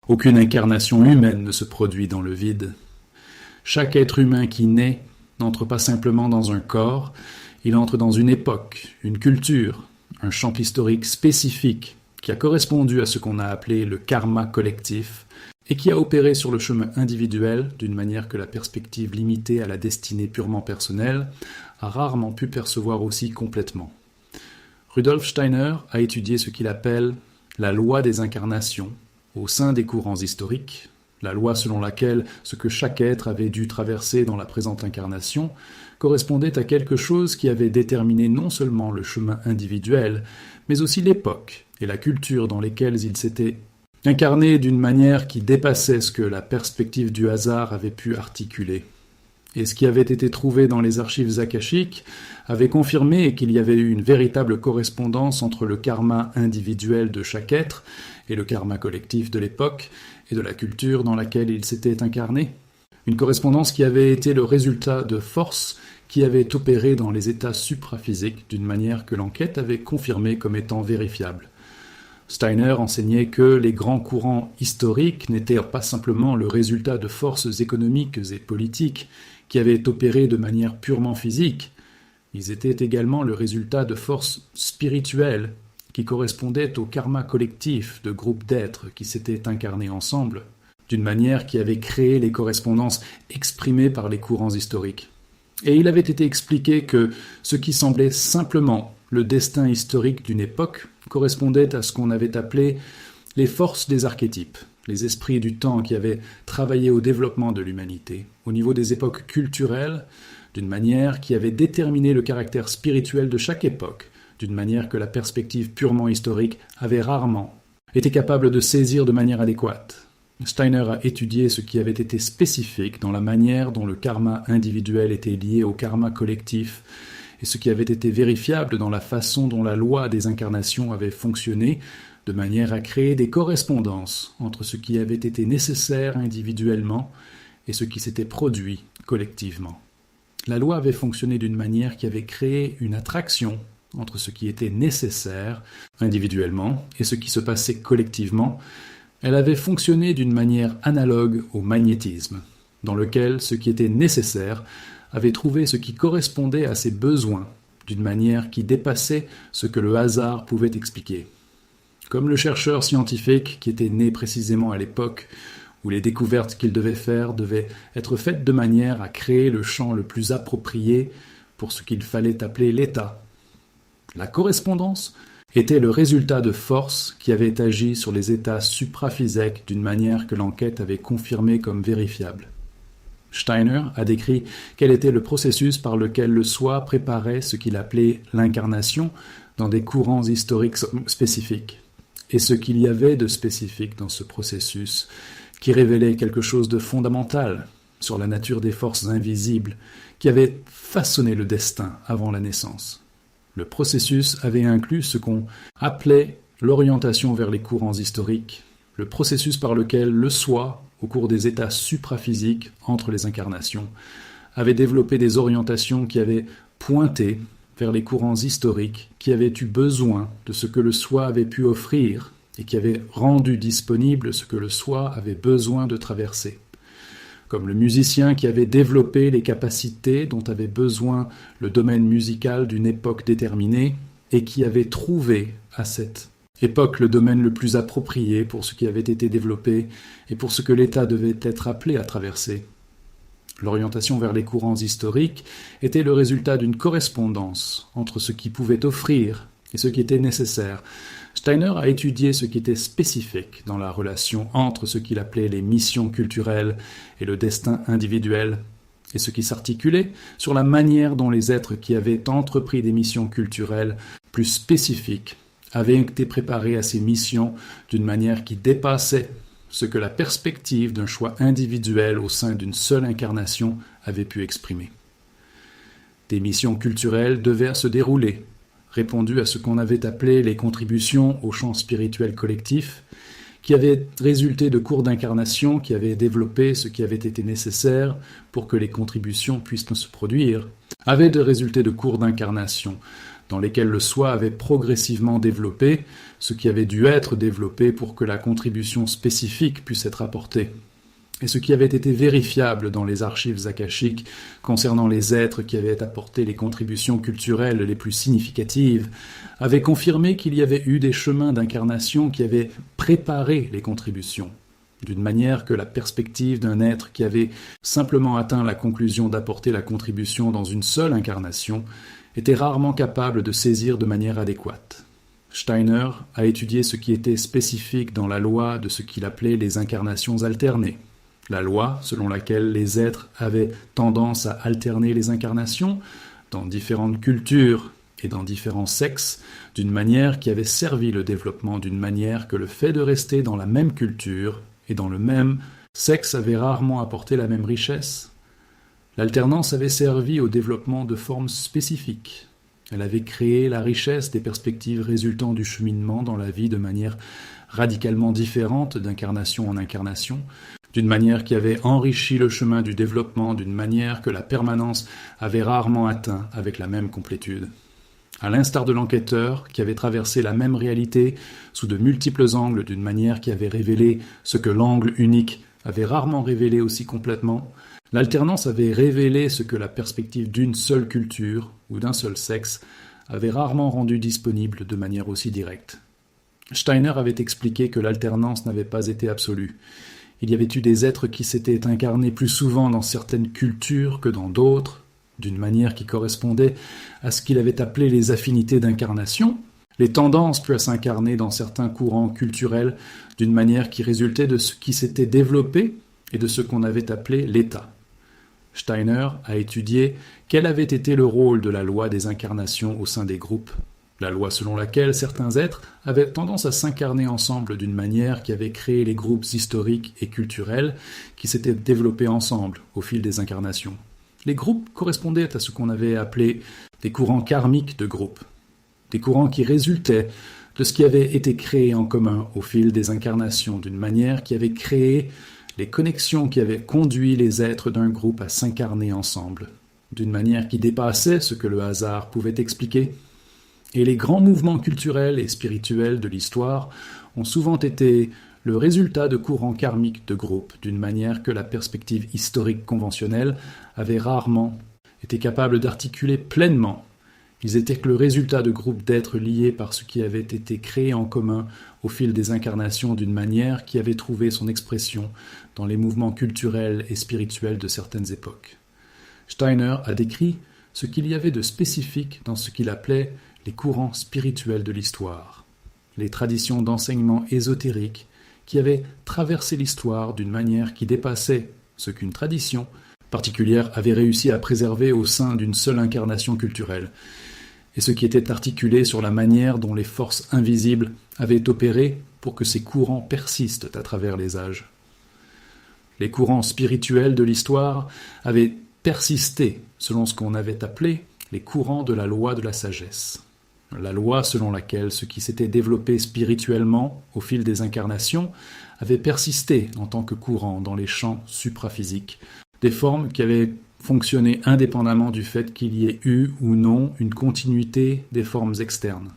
Aucune incarnation humaine ne se produit dans le vide. Chaque être humain qui naît n'entre pas simplement dans un corps, il entre dans une époque, une culture, un champ historique spécifique qui a correspondu à ce qu'on a appelé le karma collectif et qui a opéré sur le chemin individuel d'une manière que la perspective limitée à la destinée purement personnelle a rarement pu percevoir aussi complètement. Rudolf Steiner a étudié ce qu'il appelle la loi des incarnations au sein des courants historiques, la loi selon laquelle ce que chaque être avait dû traverser dans la présente incarnation correspondait à quelque chose qui avait déterminé non seulement le chemin individuel, mais aussi l'époque et la culture dans lesquelles il s'était incarné d'une manière qui dépassait ce que la perspective du hasard avait pu articuler. Et ce qui avait été trouvé dans les archives akashiques avait confirmé qu'il y avait eu une véritable correspondance entre le karma individuel de chaque être et le karma collectif de l'époque et de la culture dans laquelle il s'était incarné. Une correspondance qui avait été le résultat de forces qui avaient opéré dans les états supraphysiques d'une manière que l'enquête avait confirmée comme étant vérifiable. Steiner enseignait que les grands courants historiques n'étaient pas simplement le résultat de forces économiques et politiques qui avaient opéré de manière purement physique, ils étaient également le résultat de forces spirituelles qui correspondaient au karma collectif de groupes d'êtres qui s'étaient incarnés ensemble, d'une manière qui avait créé les correspondances exprimées par les courants historiques. Et il avait été expliqué que ce qui semblait simplement le destin historique d'une époque correspondait à ce qu'on avait appelé les forces des archétypes, les esprits du temps qui avaient travaillé au développement de l'humanité, au niveau des époques culturelles, d'une manière qui avait déterminé le caractère spirituel de chaque époque, d'une manière que la perspective purement historique avait rarement été capable de saisir de manière adéquate. Steiner a étudié ce qui avait été spécifique dans la manière dont le karma individuel était lié au karma collectif et ce qui avait été vérifiable dans la façon dont la loi des incarnations avait fonctionné, de manière à créer des correspondances entre ce qui avait été nécessaire individuellement et ce qui s'était produit collectivement. La loi avait fonctionné d'une manière qui avait créé une attraction entre ce qui était nécessaire individuellement et ce qui se passait collectivement. Elle avait fonctionné d'une manière analogue au magnétisme, dans lequel ce qui était nécessaire avait trouvé ce qui correspondait à ses besoins, d'une manière qui dépassait ce que le hasard pouvait expliquer. Comme le chercheur scientifique qui était né précisément à l'époque où les découvertes qu'il devait faire devaient être faites de manière à créer le champ le plus approprié pour ce qu'il fallait appeler l'état. La correspondance était le résultat de forces qui avaient agi sur les états supraphysiques d'une manière que l'enquête avait confirmée comme vérifiable. Steiner a décrit quel était le processus par lequel le soi préparait ce qu'il appelait l'incarnation dans des courants historiques spécifiques, et ce qu'il y avait de spécifique dans ce processus qui révélait quelque chose de fondamental sur la nature des forces invisibles qui avaient façonné le destin avant la naissance. Le processus avait inclus ce qu'on appelait l'orientation vers les courants historiques, le processus par lequel le soi, au cours des états supraphysiques entre les incarnations, avait développé des orientations qui avaient pointé vers les courants historiques qui avaient eu besoin de ce que le soi avait pu offrir et qui avaient rendu disponible ce que le soi avait besoin de traverser. Comme le musicien qui avait développé les capacités dont avait besoin le domaine musical d'une époque déterminée et qui avait trouvé à cette époque le domaine le plus approprié pour ce qui avait été développé et pour ce que l'État devait être appelé à traverser. L'orientation vers les courants historiques était le résultat d'une correspondance entre ce qui pouvait offrir et ce qui était nécessaire. Steiner a étudié ce qui était spécifique dans la relation entre ce qu'il appelait les missions culturelles et le destin individuel, et ce qui s'articulait sur la manière dont les êtres qui avaient entrepris des missions culturelles plus spécifiques avaient été préparés à ces missions d'une manière qui dépassait ce que la perspective d'un choix individuel au sein d'une seule incarnation avait pu exprimer. Des missions culturelles devaient se dérouler, répondu à ce qu'on avait appelé les contributions au champ spirituel collectif, qui avaient résulté de cours d'incarnation qui avaient développé ce qui avait été nécessaire pour que les contributions puissent se produire, avaient résulté de cours d'incarnation dans lesquels le soi avait progressivement développé ce qui avait dû être développé pour que la contribution spécifique puisse être apportée, et ce qui avait été vérifiable dans les archives akashiques concernant les êtres qui avaient apporté les contributions culturelles les plus significatives avait confirmé qu'il y avait eu des chemins d'incarnation qui avaient préparé les contributions, d'une manière que la perspective d'un être qui avait simplement atteint la conclusion d'apporter la contribution dans une seule incarnation était rarement capable de saisir de manière adéquate. Steiner a étudié ce qui était spécifique dans la loi de ce qu'il appelait les incarnations alternées, la loi selon laquelle les êtres avaient tendance à alterner les incarnations dans différentes cultures et dans différents sexes, d'une manière qui avait servi le développement d'une manière que le fait de rester dans la même culture et dans le même sexe avait rarement apporté la même richesse. L'alternance avait servi au développement de formes spécifiques. Elle avait créé la richesse des perspectives résultant du cheminement dans la vie de manière radicalement différente d'incarnation en incarnation, d'une manière qui avait enrichi le chemin du développement d'une manière que la permanence avait rarement atteint avec la même complétude. À l'instar de l'enquêteur qui avait traversé la même réalité sous de multiples angles d'une manière qui avait révélé ce que l'angle unique avait rarement révélé aussi complètement, l'alternance avait révélé ce que la perspective d'une seule culture ou d'un seul sexe avait rarement rendu disponible de manière aussi directe. Steiner avait expliqué que l'alternance n'avait pas été absolue. Il y avait eu des êtres qui s'étaient incarnés plus souvent dans certaines cultures que dans d'autres, d'une manière qui correspondait à ce qu'il avait appelé les affinités d'incarnation, les tendances puis à s'incarner dans certains courants culturels d'une manière qui résultait de ce qui s'était développé et de ce qu'on avait appelé l'état. Steiner a étudié quel avait été le rôle de la loi des incarnations au sein des groupes, la loi selon laquelle certains êtres avaient tendance à s'incarner ensemble d'une manière qui avait créé les groupes historiques et culturels qui s'étaient développés ensemble au fil des incarnations. Les groupes correspondaient à ce qu'on avait appelé des courants karmiques de groupes, des courants qui résultaient de ce qui avait été créé en commun au fil des incarnations d'une manière qui avait créé les connexions qui avaient conduit les êtres d'un groupe à s'incarner ensemble, d'une manière qui dépassait ce que le hasard pouvait expliquer. Et les grands mouvements culturels et spirituels de l'histoire ont souvent été le résultat de courants karmiques de groupe, d'une manière que la perspective historique conventionnelle avait rarement été capable d'articuler pleinement. Ils étaient que le résultat de groupes d'êtres liés par ce qui avait été créé en commun au fil des incarnations d'une manière qui avait trouvé son expression dans les mouvements culturels et spirituels de certaines époques. Steiner a décrit ce qu'il y avait de spécifique dans ce qu'il appelait les courants spirituels de l'histoire, les traditions d'enseignement ésotérique qui avaient traversé l'histoire d'une manière qui dépassait ce qu'une tradition particulière avait réussi à préserver au sein d'une seule incarnation culturelle, et ce qui était articulé sur la manière dont les forces invisibles avaient opéré pour que ces courants persistent à travers les âges. Les courants spirituels de l'histoire avaient persisté selon ce qu'on avait appelé les courants de la loi de la sagesse. La loi selon laquelle ce qui s'était développé spirituellement au fil des incarnations avait persisté en tant que courant dans les champs supraphysiques, des formes qui avaient fonctionné indépendamment du fait qu'il y ait eu ou non une continuité des formes externes,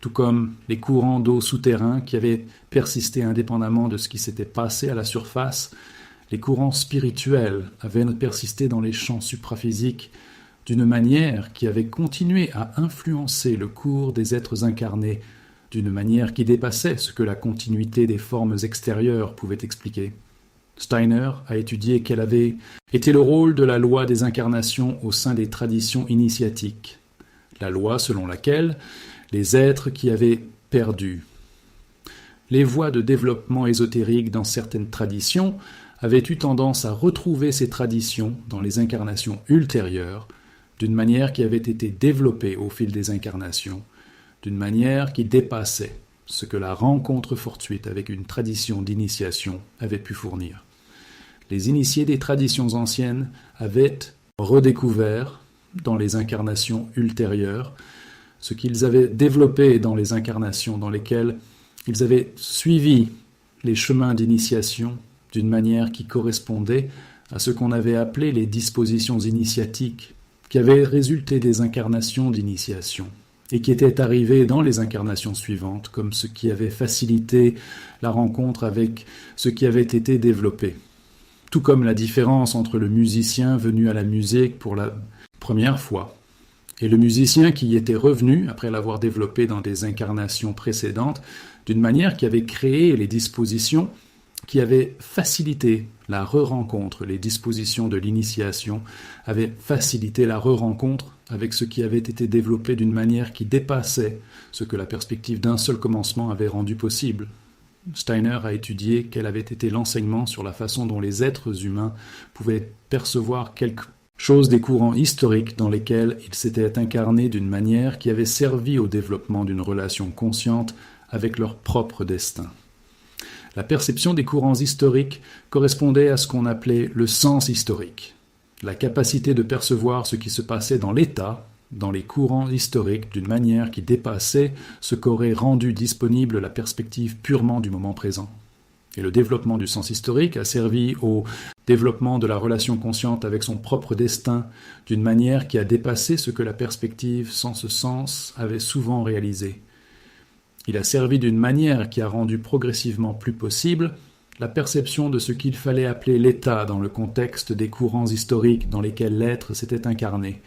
tout comme les courants d'eau souterrains qui avaient persisté indépendamment de ce qui s'était passé à la surface. Les courants spirituels avaient persisté dans les champs supraphysiques d'une manière qui avait continué à influencer le cours des êtres incarnés, d'une manière qui dépassait ce que la continuité des formes extérieures pouvait expliquer. Steiner a étudié quel avait été le rôle de la loi des incarnations au sein des traditions initiatiques, la loi selon laquelle les êtres qui avaient perdu les voies de développement ésotérique dans certaines traditions avaient eu tendance à retrouver ces traditions dans les incarnations ultérieures, d'une manière qui avait été développée au fil des incarnations, d'une manière qui dépassait ce que la rencontre fortuite avec une tradition d'initiation avait pu fournir. Les initiés des traditions anciennes avaient redécouvert, dans les incarnations ultérieures, ce qu'ils avaient développé dans les incarnations dans lesquelles ils avaient suivi les chemins d'initiation d'une manière qui correspondait à ce qu'on avait appelé les dispositions initiatiques qui avait résulté des incarnations d'initiation et qui était arrivé dans les incarnations suivantes comme ce qui avait facilité la rencontre avec ce qui avait été développé. Tout comme la différence entre le musicien venu à la musique pour la première fois et le musicien qui y était revenu après l'avoir développé dans des incarnations précédentes d'une manière qui avait créé les dispositions qui avaient facilité la re-rencontre. Les dispositions de l'initiation avaient facilité la re-rencontre avec ce qui avait été développé d'une manière qui dépassait ce que la perspective d'un seul commencement avait rendu possible. Steiner a étudié quel avait été l'enseignement sur la façon dont les êtres humains pouvaient percevoir quelque chose des courants historiques dans lesquels ils s'étaient incarnés d'une manière qui avait servi au développement d'une relation consciente avec leur propre destin. La perception des courants historiques correspondait à ce qu'on appelait le sens historique, la capacité de percevoir ce qui se passait dans l'état, dans les courants historiques, d'une manière qui dépassait ce qu'aurait rendu disponible la perspective purement du moment présent. Et le développement du sens historique a servi au développement de la relation consciente avec son propre destin d'une manière qui a dépassé ce que la perspective sans ce sens avait souvent réalisé. Il a servi d'une manière qui a rendu progressivement plus possible la perception de ce qu'il fallait appeler l'état dans le contexte des courants historiques dans lesquels l'être s'était incarné.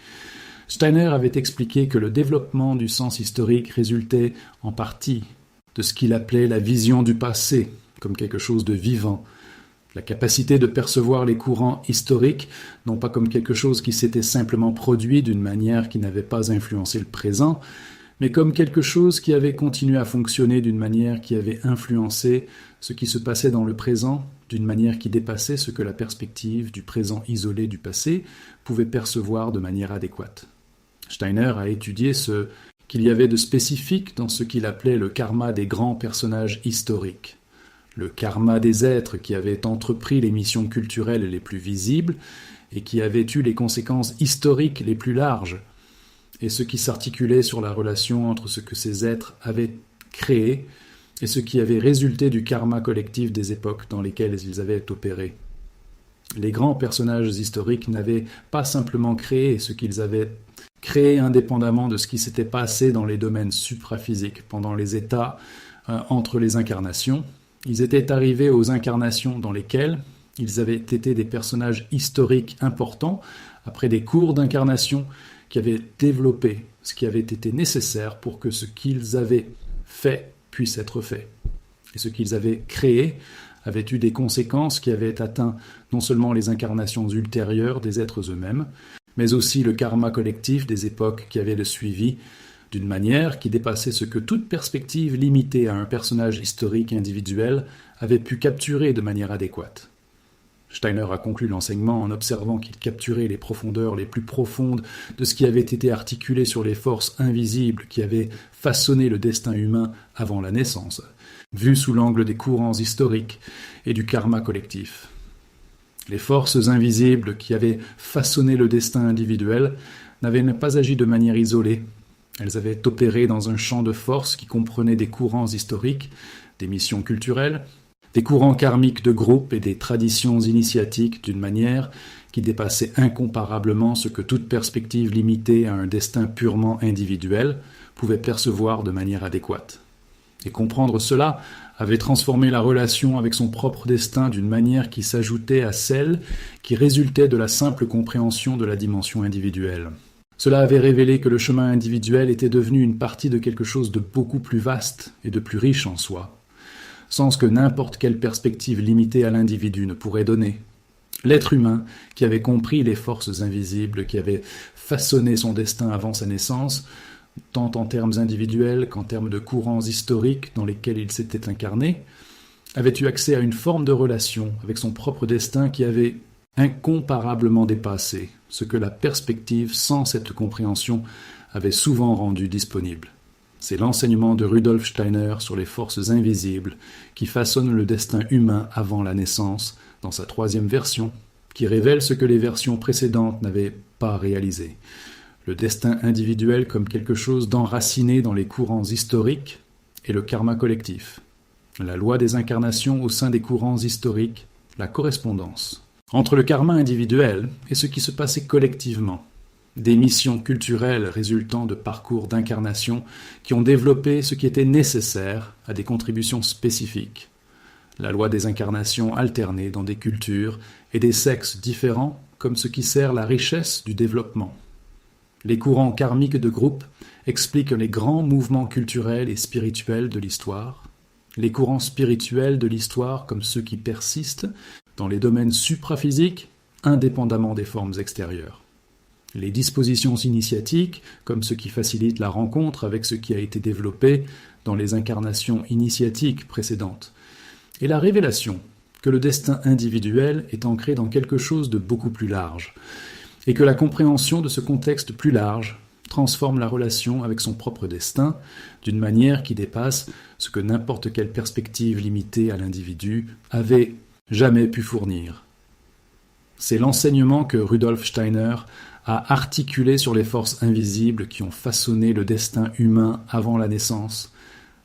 Steiner avait expliqué que le développement du sens historique résultait en partie de ce qu'il appelait la vision du passé, comme quelque chose de vivant, la capacité de percevoir les courants historiques, non pas comme quelque chose qui s'était simplement produit d'une manière qui n'avait pas influencé le présent, mais comme quelque chose qui avait continué à fonctionner d'une manière qui avait influencé ce qui se passait dans le présent, d'une manière qui dépassait ce que la perspective du présent isolé du passé pouvait percevoir de manière adéquate. Steiner a étudié ce qu'il y avait de spécifique dans ce qu'il appelait le karma des grands personnages historiques, le karma des êtres qui avaient entrepris les missions culturelles les plus visibles et qui avaient eu les conséquences historiques les plus larges, et ce qui s'articulait sur la relation entre ce que ces êtres avaient créé et ce qui avait résulté du karma collectif des époques dans lesquelles ils avaient opéré. Les grands personnages historiques n'avaient pas simplement créé ce qu'ils avaient créé indépendamment de ce qui s'était passé dans les domaines supraphysiques pendant les états entre les incarnations. Ils étaient arrivés aux incarnations dans lesquelles ils avaient été des personnages historiques importants après des cours d'incarnation qui avaient développé ce qui avait été nécessaire pour que ce qu'ils avaient fait puisse être fait. Et ce qu'ils avaient créé avait eu des conséquences qui avaient atteint non seulement les incarnations ultérieures des êtres eux-mêmes, mais aussi le karma collectif des époques qui avaient le suivi d'une manière qui dépassait ce que toute perspective limitée à un personnage historique individuel avait pu capturer de manière adéquate. Steiner a conclu l'enseignement en observant qu'il capturait les profondeurs les plus profondes de ce qui avait été articulé sur les forces invisibles qui avaient façonné le destin humain avant la naissance, vu sous l'angle des courants historiques et du karma collectif. Les forces invisibles qui avaient façonné le destin individuel n'avaient pas agi de manière isolée. Elles avaient opéré dans un champ de force qui comprenait des courants historiques, des missions culturelles, des courants karmiques de groupe et des traditions initiatiques d'une manière qui dépassait incomparablement ce que toute perspective limitée à un destin purement individuel pouvait percevoir de manière adéquate. Et comprendre cela avait transformé la relation avec son propre destin d'une manière qui s'ajoutait à celle qui résultait de la simple compréhension de la dimension individuelle. Cela avait révélé que le chemin individuel était devenu une partie de quelque chose de beaucoup plus vaste et de plus riche en soi, sens que n'importe quelle perspective limitée à l'individu ne pourrait donner. L'être humain, qui avait compris les forces invisibles, qui avait façonné son destin avant sa naissance, tant en termes individuels qu'en termes de courants historiques dans lesquels il s'était incarné, avait eu accès à une forme de relation avec son propre destin qui avait incomparablement dépassé ce que la perspective sans cette compréhension avait souvent rendu disponible. C'est l'enseignement de Rudolf Steiner sur les forces invisibles qui façonnent le destin humain avant la naissance, dans sa 3e version, qui révèle ce que les versions précédentes n'avaient pas réalisé. Le destin individuel comme quelque chose d'enraciné dans les courants historiques et le karma collectif. La loi des incarnations au sein des courants historiques, la correspondance entre le karma individuel et ce qui se passait collectivement. des missions culturelles résultant de parcours d'incarnation qui ont développé ce qui était nécessaire à des contributions spécifiques. La loi des incarnations alternées dans des cultures et des sexes différents comme ce qui sert la richesse du développement. Les courants karmiques de groupe expliquent les grands mouvements culturels et spirituels de l'histoire, les courants spirituels de l'histoire comme ceux qui persistent dans les domaines supraphysiques indépendamment des formes extérieures. Les dispositions initiatiques comme ce qui facilite la rencontre avec ce qui a été développé dans les incarnations initiatiques précédentes. Et la révélation que le destin individuel est ancré dans quelque chose de beaucoup plus large, et que la compréhension de ce contexte plus large transforme la relation avec son propre destin d'une manière qui dépasse ce que n'importe quelle perspective limitée à l'individu avait jamais pu fournir. C'est l'enseignement que Rudolf Steiner a articulé sur les forces invisibles qui ont façonné le destin humain avant la naissance,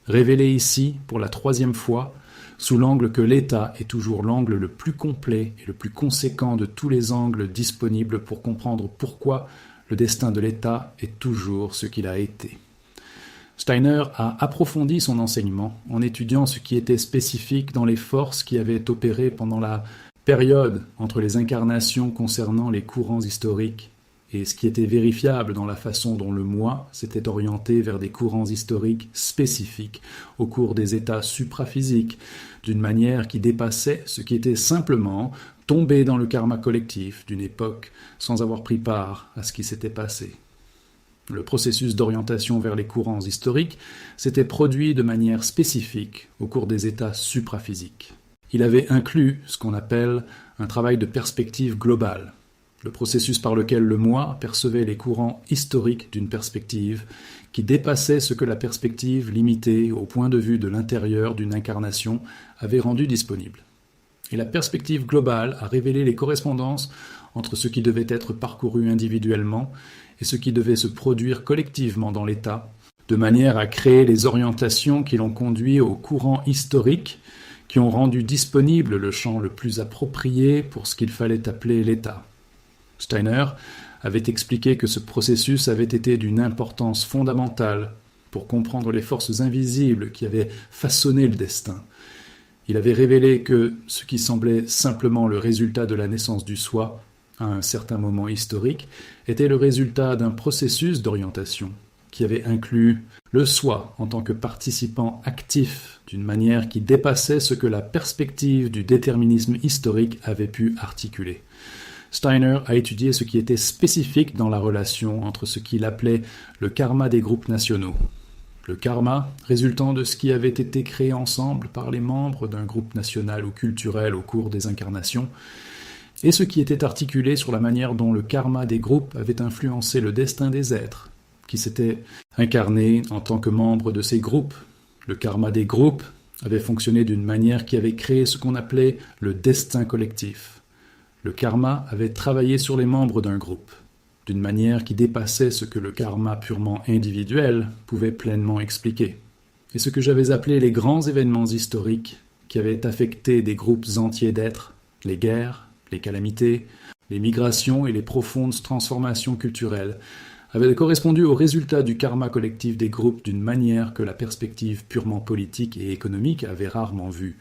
révélé ici, pour la 3e fois, sous l'angle que l'état est toujours l'angle le plus complet et le plus conséquent de tous les angles disponibles pour comprendre pourquoi le destin de l'état est toujours ce qu'il a été. Steiner a approfondi son enseignement en étudiant ce qui était spécifique dans les forces qui avaient opéré pendant la période entre les incarnations concernant les courants historiques et ce qui était vérifiable dans la façon dont le moi s'était orienté vers des courants historiques spécifiques au cours des états supraphysiques, d'une manière qui dépassait ce qui était simplement tombé dans le karma collectif d'une époque sans avoir pris part à ce qui s'était passé. Le processus d'orientation vers les courants historiques s'était produit de manière spécifique au cours des états supraphysiques. Il avait inclus ce qu'on appelle un travail de perspective globale, le processus par lequel le moi percevait les courants historiques d'une perspective qui dépassait ce que la perspective limitée au point de vue de l'intérieur d'une incarnation avait rendu disponible. Et la perspective globale a révélé les correspondances entre ce qui devait être parcouru individuellement et ce qui devait se produire collectivement dans l'état, de manière à créer les orientations qui l'ont conduit aux courants historiques qui ont rendu disponible le champ le plus approprié pour ce qu'il fallait appeler l'état. Steiner avait expliqué que ce processus avait été d'une importance fondamentale pour comprendre les forces invisibles qui avaient façonné le destin. Il avait révélé que ce qui semblait simplement le résultat de la naissance du soi, à un certain moment historique, était le résultat d'un processus d'orientation qui avait inclus le soi en tant que participant actif d'une manière qui dépassait ce que la perspective du déterminisme historique avait pu articuler. Steiner a étudié ce qui était spécifique dans la relation entre ce qu'il appelait le karma des groupes nationaux. Le karma résultant de ce qui avait été créé ensemble par les membres d'un groupe national ou culturel au cours des incarnations, et ce qui était articulé sur la manière dont le karma des groupes avait influencé le destin des êtres, qui s'étaient incarnés en tant que membres de ces groupes. Le karma des groupes avait fonctionné d'une manière qui avait créé ce qu'on appelait le destin collectif. Le karma avait travaillé sur les membres d'un groupe, d'une manière qui dépassait ce que le karma purement individuel pouvait pleinement expliquer. Et ce que j'avais appelé les grands événements historiques qui avaient affecté des groupes entiers d'êtres, les guerres, les calamités, les migrations et les profondes transformations culturelles, avaient correspondu aux résultats du karma collectif des groupes d'une manière que la perspective purement politique et économique avait rarement vue,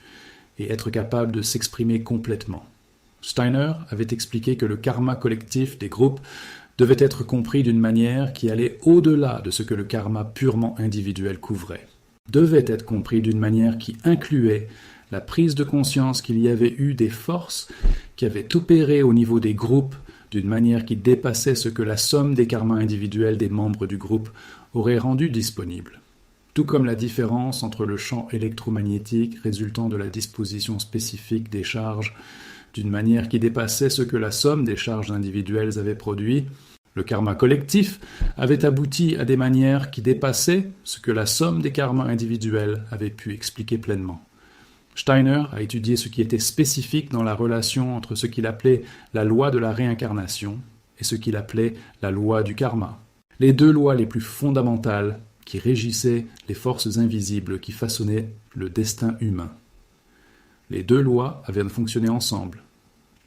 et être capable de s'exprimer complètement. Steiner avait expliqué que le karma collectif des groupes devait être compris d'une manière qui allait au-delà de ce que le karma purement individuel couvrait, devait être compris d'une manière qui incluait la prise de conscience qu'il y avait eu des forces qui avaient opéré au niveau des groupes d'une manière qui dépassait ce que la somme des karmas individuels des membres du groupe aurait rendu disponible. Tout comme la différence entre le champ électromagnétique résultant de la disposition spécifique des charges d'une manière qui dépassait ce que la somme des charges individuelles avait produit, le karma collectif avait abouti à des manières qui dépassaient ce que la somme des karmas individuels avait pu expliquer pleinement. Steiner a étudié ce qui était spécifique dans la relation entre ce qu'il appelait la loi de la réincarnation et ce qu'il appelait la loi du karma, les deux lois les plus fondamentales qui régissaient les forces invisibles qui façonnaient le destin humain. Les deux lois avaient fonctionné ensemble.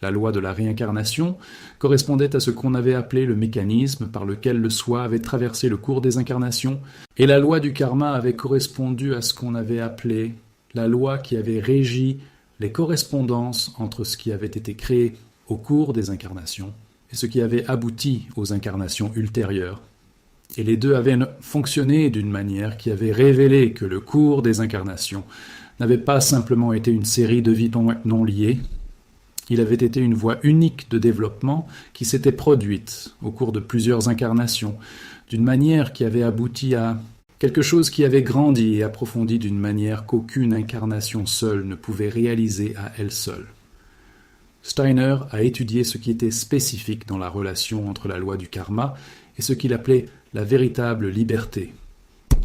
La loi de la réincarnation correspondait à ce qu'on avait appelé le mécanisme par lequel le soi avait traversé le cours des incarnations, et la loi du karma avait correspondu à ce qu'on avait appelé la loi qui avait régi les correspondances entre ce qui avait été créé au cours des incarnations et ce qui avait abouti aux incarnations ultérieures. Et les deux avaient fonctionné d'une manière qui avait révélé que le cours des incarnations n'avait pas simplement été une série de vies non liées, il avait été une voie unique de développement qui s'était produite au cours de plusieurs incarnations, d'une manière qui avait abouti à quelque chose qui avait grandi et approfondi d'une manière qu'aucune incarnation seule ne pouvait réaliser à elle seule. Steiner a étudié ce qui était spécifique dans la relation entre la loi du karma et ce qu'il appelait la véritable liberté.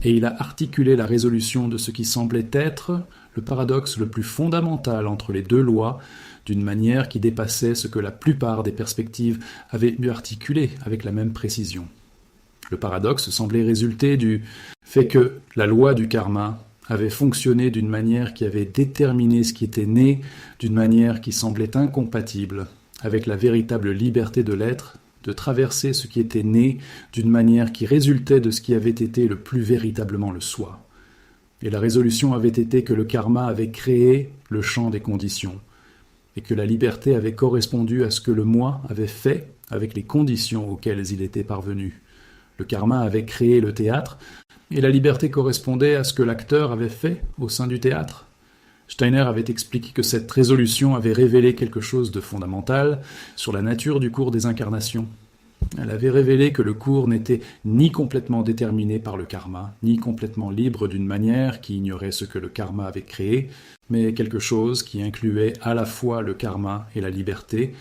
Et il a articulé la résolution de ce qui semblait être le paradoxe le plus fondamental entre les deux lois d'une manière qui dépassait ce que la plupart des perspectives avaient pu articuler avec la même précision. Le paradoxe semblait résulter du fait que la loi du karma avait fonctionné d'une manière qui avait déterminé ce qui était né, d'une manière qui semblait incompatible avec la véritable liberté de l'être, de traverser ce qui était né d'une manière qui résultait de ce qui avait été le plus véritablement le soi. Et la résolution avait été que le karma avait créé le champ des conditions, et que la liberté avait correspondu à ce que le moi avait fait avec les conditions auxquelles il était parvenu. Le karma avait créé le théâtre, et la liberté correspondait à ce que l'acteur avait fait au sein du théâtre. Steiner avait expliqué que cette résolution avait révélé quelque chose de fondamental sur la nature du cours des incarnations. Elle avait révélé que le cours n'était ni complètement déterminé par le karma, ni complètement libre d'une manière qui ignorait ce que le karma avait créé, mais quelque chose qui incluait à la fois le karma et la liberté,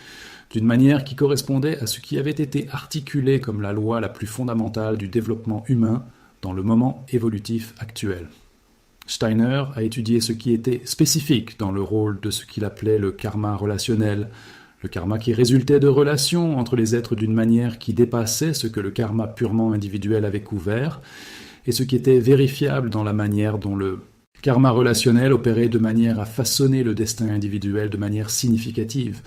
d'une manière qui correspondait à ce qui avait été articulé comme la loi la plus fondamentale du développement humain dans le moment évolutif actuel. Steiner a étudié ce qui était spécifique dans le rôle de ce qu'il appelait le karma relationnel, le karma qui résultait de relations entre les êtres d'une manière qui dépassait ce que le karma purement individuel avait couvert, et ce qui était vérifiable dans la manière dont le karma relationnel opérait de manière à façonner le destin individuel de manière significative.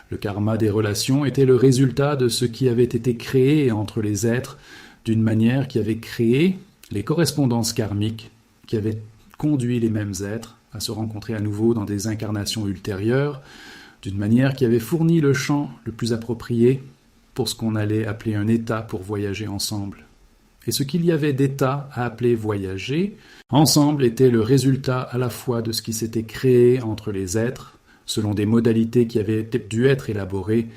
Le karma des relations était le résultat de ce qui avait été créé entre les êtres d'une manière qui avait créé les correspondances karmiques qui avaient conduit les mêmes êtres à se rencontrer à nouveau dans des incarnations ultérieures, d'une manière qui avait fourni le champ le plus approprié pour ce qu'on allait appeler un état pour voyager ensemble. Et ce qu'il y avait d'état à appeler voyager, ensemble était le résultat à la fois de ce qui s'était créé entre les êtres, selon des modalités qui avaient dû être élaborées,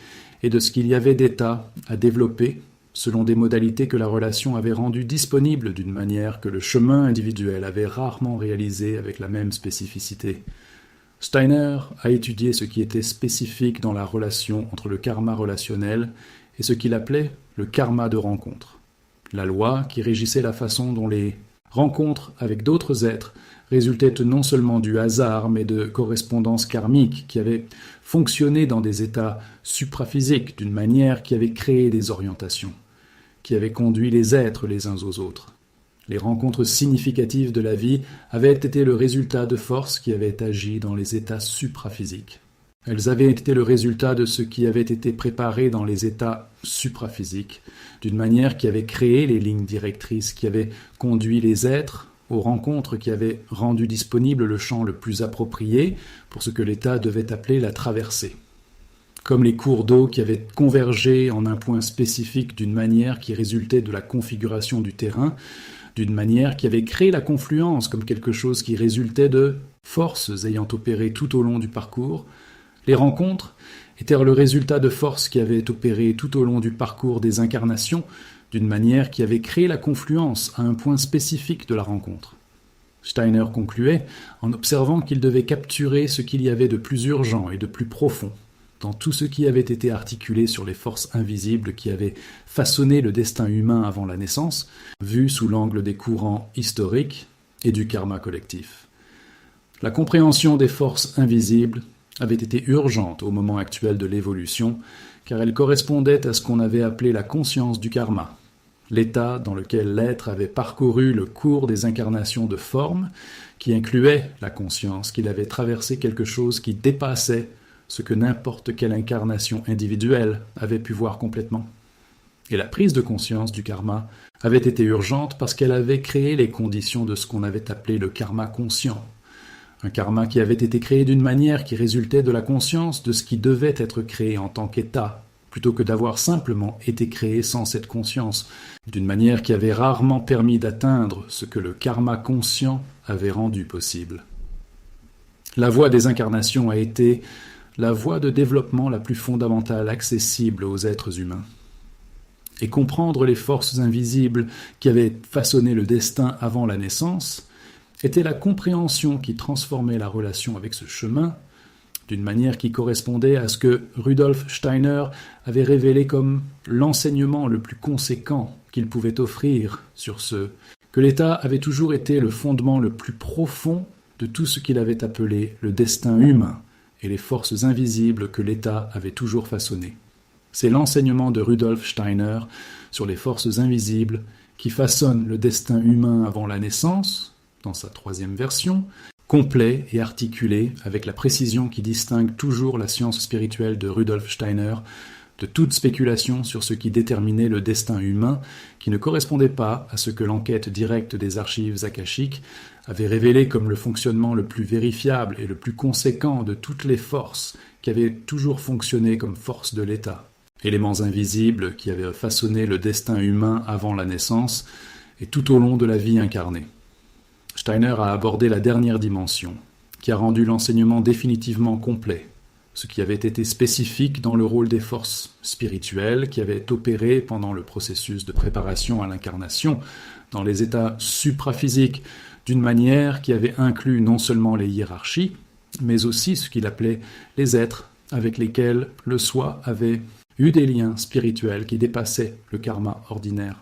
et de ce qu'il y avait d'état à développer, selon des modalités que la relation avait rendues disponibles d'une manière que le chemin individuel avait rarement réalisé avec la même spécificité. Steiner a étudié ce qui était spécifique dans la relation entre le karma relationnel et ce qu'il appelait le karma de rencontre, la loi qui régissait la façon dont les rencontres avec d'autres êtres résultaient non seulement du hasard, mais de correspondances karmiques qui avaient fonctionné dans des états supraphysiques d'une manière qui avait créé des orientations, qui avait conduit les êtres les uns aux autres. Les rencontres significatives de la vie avaient été le résultat de forces qui avaient agi dans les états supraphysiques. Elles avaient été le résultat de ce qui avait été préparé dans les états supraphysiques, d'une manière qui avait créé les lignes directrices, qui avaient conduit les êtres aux rencontres qui avaient rendu disponible le champ le plus approprié pour ce que l'État devait appeler la traversée. Comme les cours d'eau qui avaient convergé en un point spécifique d'une manière qui résultait de la configuration du terrain, d'une manière qui avait créé la confluence comme quelque chose qui résultait de forces ayant opéré tout au long du parcours, les rencontres étaient le résultat de forces qui avaient opéré tout au long du parcours des incarnations, d'une manière qui avait créé la confluence à un point spécifique de la rencontre. Steiner concluait en observant qu'il devait capturer ce qu'il y avait de plus urgent et de plus profond dans tout ce qui avait été articulé sur les forces invisibles qui avaient façonné le destin humain avant la naissance, vu sous l'angle des courants historiques et du karma collectif. La compréhension des forces invisibles avait été urgente au moment actuel de l'évolution, car elle correspondait à ce qu'on avait appelé la conscience du karma, l'état dans lequel l'être avait parcouru le cours des incarnations de forme, qui incluait la conscience qu'il avait traversé quelque chose qui dépassait ce que n'importe quelle incarnation individuelle avait pu voir complètement. Et la prise de conscience du karma avait été urgente parce qu'elle avait créé les conditions de ce qu'on avait appelé le karma conscient. Un karma qui avait été créé d'une manière qui résultait de la conscience de ce qui devait être créé en tant qu'état, plutôt que d'avoir simplement été créé sans cette conscience, d'une manière qui avait rarement permis d'atteindre ce que le karma conscient avait rendu possible. La voie des incarnations a été la voie de développement la plus fondamentale accessible aux êtres humains. Et comprendre les forces invisibles qui avaient façonné le destin avant la naissance était la compréhension qui transformait la relation avec ce chemin d'une manière qui correspondait à ce que Rudolf Steiner avait révélé comme l'enseignement le plus conséquent qu'il pouvait offrir sur ce que l'État avait toujours été le fondement le plus profond de tout ce qu'il avait appelé le destin humain et les forces invisibles que l'État avait toujours façonnées. C'est l'enseignement de Rudolf Steiner sur les forces invisibles qui façonnent le destin humain avant la naissance, dans sa 3e version, complet et articulé avec la précision qui distingue toujours la science spirituelle de Rudolf Steiner de toute spéculation sur ce qui déterminait le destin humain qui ne correspondait pas à ce que l'enquête directe des archives akashiques avait révélé comme le fonctionnement le plus vérifiable et le plus conséquent de toutes les forces qui avaient toujours fonctionné comme force de l'État, éléments invisibles qui avaient façonné le destin humain avant la naissance et tout au long de la vie incarnée. Steiner a abordé la dernière dimension, qui a rendu l'enseignement définitivement complet, ce qui avait été spécifique dans le rôle des forces spirituelles qui avaient opéré pendant le processus de préparation à l'incarnation dans les états supraphysiques d'une manière qui avait inclus non seulement les hiérarchies, mais aussi ce qu'il appelait les êtres avec lesquels le soi avait eu des liens spirituels qui dépassaient le karma ordinaire.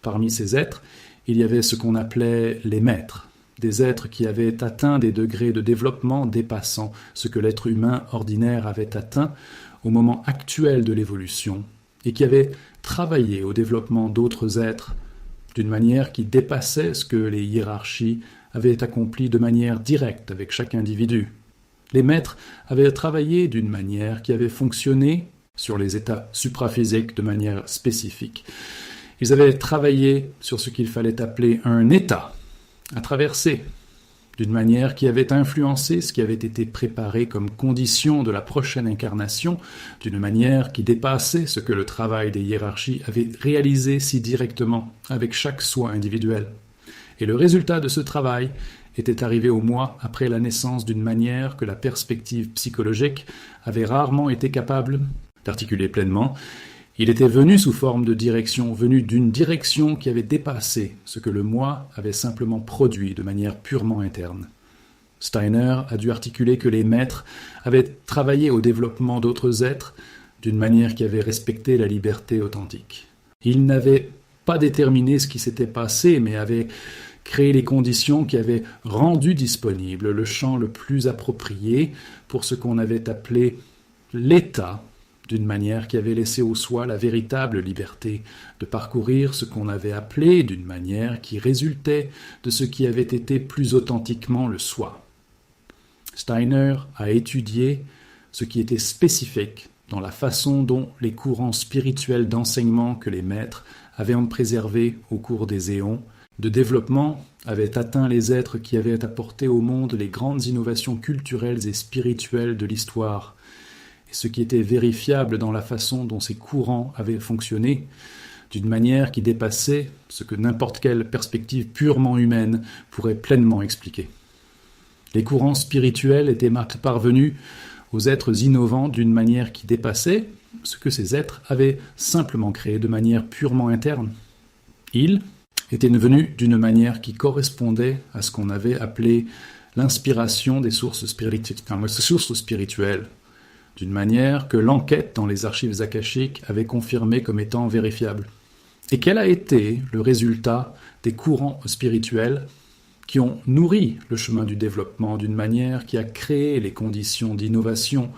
Parmi ces êtres, il y avait ce qu'on appelait les maîtres, des êtres qui avaient atteint des degrés de développement dépassant ce que l'être humain ordinaire avait atteint au moment actuel de l'évolution et qui avaient travaillé au développement d'autres êtres d'une manière qui dépassait ce que les hiérarchies avaient accompli de manière directe avec chaque individu. Les maîtres avaient travaillé d'une manière qui avait fonctionné sur les états supraphysiques de manière spécifique. Ils avaient travaillé sur ce qu'il fallait appeler un état à traverser, d'une manière qui avait influencé ce qui avait été préparé comme condition de la prochaine incarnation, d'une manière qui dépassait ce que le travail des hiérarchies avait réalisé si directement avec chaque soi individuel. Et le résultat de ce travail était arrivé au mois après la naissance d'une manière que la perspective psychologique avait rarement été capable d'articuler pleinement. Il était venu sous forme de direction, venu d'une direction qui avait dépassé ce que le moi avait simplement produit de manière purement interne. Steiner a dû articuler que les maîtres avaient travaillé au développement d'autres êtres d'une manière qui avait respecté la liberté authentique. Ils n'avaient pas déterminé ce qui s'était passé, mais avaient créé les conditions qui avaient rendu disponible le champ le plus approprié pour ce qu'on avait appelé l'état, d'une manière qui avait laissé au soi la véritable liberté de parcourir ce qu'on avait appelé d'une manière qui résultait de ce qui avait été plus authentiquement le soi. Steiner a étudié ce qui était spécifique dans la façon dont les courants spirituels d'enseignement que les maîtres avaient préservé au cours des éons de développement avaient atteint les êtres qui avaient apporté au monde les grandes innovations culturelles et spirituelles de l'histoire, ce qui était vérifiable dans la façon dont ces courants avaient fonctionné, d'une manière qui dépassait ce que n'importe quelle perspective purement humaine pourrait pleinement expliquer. Les courants spirituels étaient parvenus aux êtres innovants d'une manière qui dépassait ce que ces êtres avaient simplement créé de manière purement interne. Ils étaient venus d'une manière qui correspondait à ce qu'on avait appelé l'inspiration des sources spirituelles, d'une manière que l'enquête dans les archives akashiques avait confirmé comme étant vérifiable. Et quel a été le résultat des courants spirituels qui ont nourri le chemin du développement d'une manière qui a créé les conditions d'innovation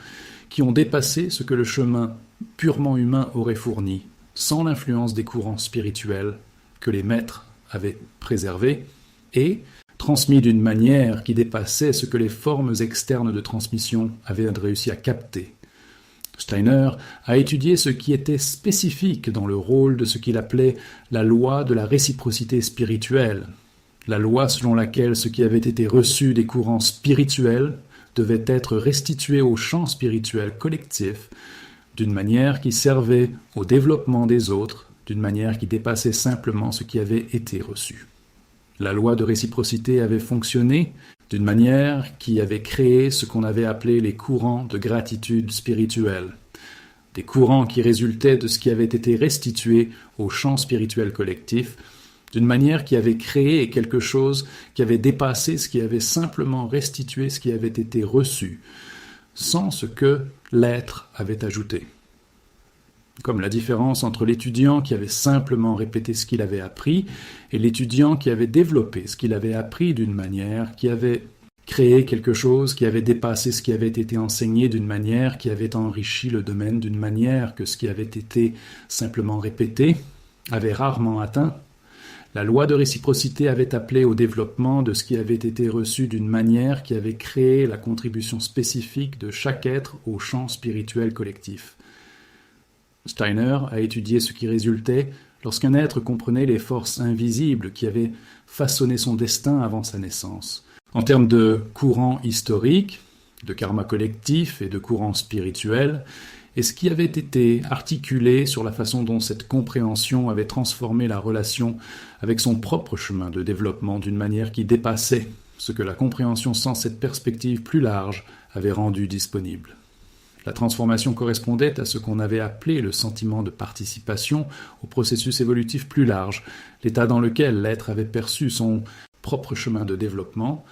qui ont dépassé ce que le chemin purement humain aurait fourni, sans l'influence des courants spirituels que les maîtres avaient préservés, et transmis d'une manière qui dépassait ce que les formes externes de transmission avaient réussi à capter. Steiner a étudié ce qui était spécifique dans le rôle de ce qu'il appelait la loi de la réciprocité spirituelle, la loi selon laquelle ce qui avait été reçu des courants spirituels devait être restitué au champ spirituel collectif d'une manière qui servait au développement des autres, d'une manière qui dépassait simplement ce qui avait été reçu. La loi de réciprocité avait fonctionné d'une manière qui avait créé ce qu'on avait appelé les courants de gratitude spirituelle, des courants qui résultaient de ce qui avait été restitué au champ spirituel collectif, d'une manière qui avait créé quelque chose qui avait dépassé ce qui avait simplement restitué ce qui avait été reçu, sans ce que l'être avait ajouté. Comme la différence entre l'étudiant qui avait simplement répété ce qu'il avait appris et l'étudiant qui avait développé ce qu'il avait appris d'une manière qui avait créé quelque chose qui avait dépassé ce qui avait été enseigné d'une manière qui avait enrichi le domaine d'une manière que ce qui avait été simplement répété avait rarement atteint. La loi de réciprocité avait appelé au développement de ce qui avait été reçu d'une manière qui avait créé la contribution spécifique de chaque être au champ spirituel collectif. Steiner a étudié ce qui résultait lorsqu'un être comprenait les forces invisibles qui avaient façonné son destin avant sa naissance. En termes de courant historique, de karma collectif et de courant spirituel, et ce qui avait été articulé sur la façon dont cette compréhension avait transformé la relation avec son propre chemin de développement d'une manière qui dépassait ce que la compréhension sans cette perspective plus large avait rendu disponible. La transformation correspondait à ce qu'on avait appelé le sentiment de participation au processus évolutif plus large, l'état dans lequel l'être avait perçu son propre chemin de développement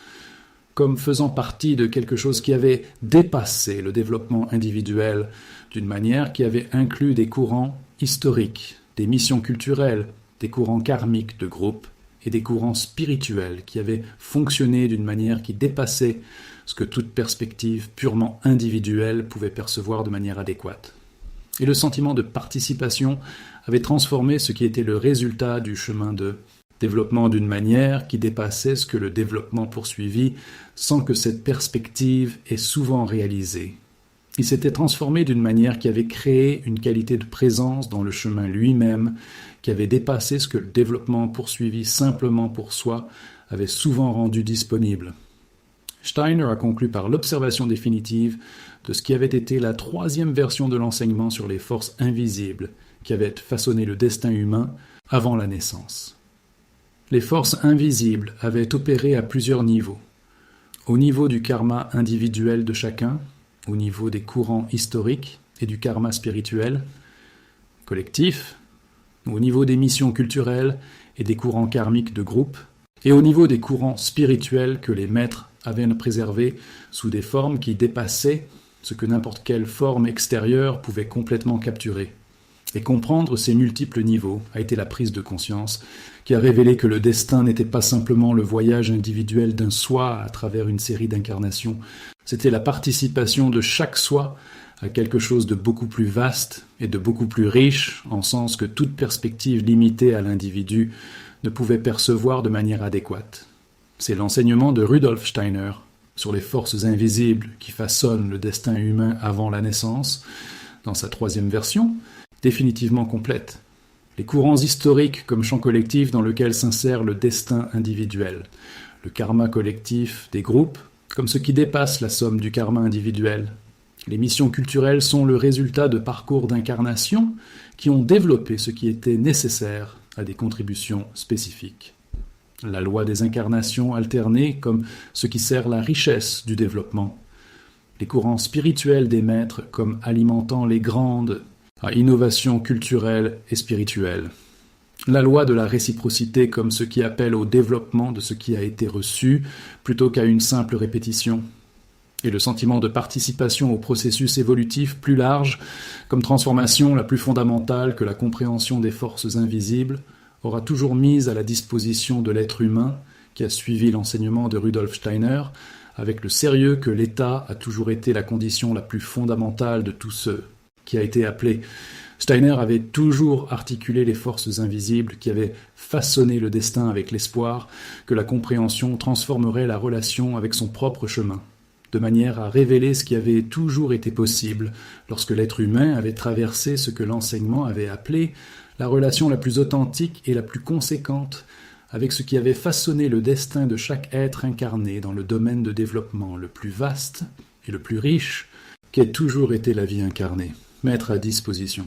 comme faisant partie de quelque chose qui avait dépassé le développement individuel d'une manière qui avait inclus des courants historiques, des missions culturelles, des courants karmiques de groupe et des courants spirituels qui avaient fonctionné d'une manière qui dépassait ce que toute perspective purement individuelle pouvait percevoir de manière adéquate. Et le sentiment de participation avait transformé ce qui était le résultat du chemin de développement d'une manière qui dépassait ce que le développement poursuivit sans que cette perspective ait souvent réalisé. Il s'était transformé d'une manière qui avait créé une qualité de présence dans le chemin lui-même, qui avait dépassé ce que le développement poursuivi simplement pour soi avait souvent rendu disponible. Steiner a conclu par l'observation définitive de ce qui avait été la troisième version de l'enseignement sur les forces invisibles qui avaient façonné le destin humain avant la naissance. Les forces invisibles avaient opéré à plusieurs niveaux. Au niveau du karma individuel de chacun, au niveau des courants historiques et du karma spirituel, collectif, au niveau des missions culturelles et des courants karmiques de groupe, et au niveau des courants spirituels que les maîtres avaient préservés sous des formes qui dépassaient ce que n'importe quelle forme extérieure pouvait complètement capturer. Et comprendre ces multiples niveaux a été la prise de conscience qui a révélé que le destin n'était pas simplement le voyage individuel d'un soi à travers une série d'incarnations, c'était la participation de chaque soi à quelque chose de beaucoup plus vaste et de beaucoup plus riche, en sens que toute perspective limitée à l'individu ne pouvait percevoir de manière adéquate. C'est l'enseignement de Rudolf Steiner sur les forces invisibles qui façonnent le destin humain avant la naissance, dans sa troisième version, définitivement complète. Les courants historiques comme champ collectif dans lequel s'insère le destin individuel, le karma collectif des groupes comme ce qui dépasse la somme du karma individuel. Les missions culturelles sont le résultat de parcours d'incarnation qui ont développé ce qui était nécessaire à des contributions spécifiques. La loi des incarnations alternées comme ce qui sert la richesse du développement. Les courants spirituels des maîtres comme alimentant les grandes innovations culturelles et spirituelles. La loi de la réciprocité comme ce qui appelle au développement de ce qui a été reçu plutôt qu'à une simple répétition. Et le sentiment de participation au processus évolutif plus large comme transformation la plus fondamentale que la compréhension des forces invisibles aura toujours mise à la disposition de l'être humain qui a suivi l'enseignement de Rudolf Steiner avec le sérieux que l'état a toujours été la condition la plus fondamentale de tout ce qui a été appelé Steiner avait toujours articulé les forces invisibles qui avaient façonné le destin avec l'espoir que la compréhension transformerait la relation avec son propre chemin, de manière à révéler ce qui avait toujours été possible lorsque l'être humain avait traversé ce que l'enseignement avait appelé la relation la plus authentique et la plus conséquente avec ce qui avait façonné le destin de chaque être incarné dans le domaine de développement le plus vaste et le plus riche qu'ait toujours été la vie incarnée, mettre à disposition.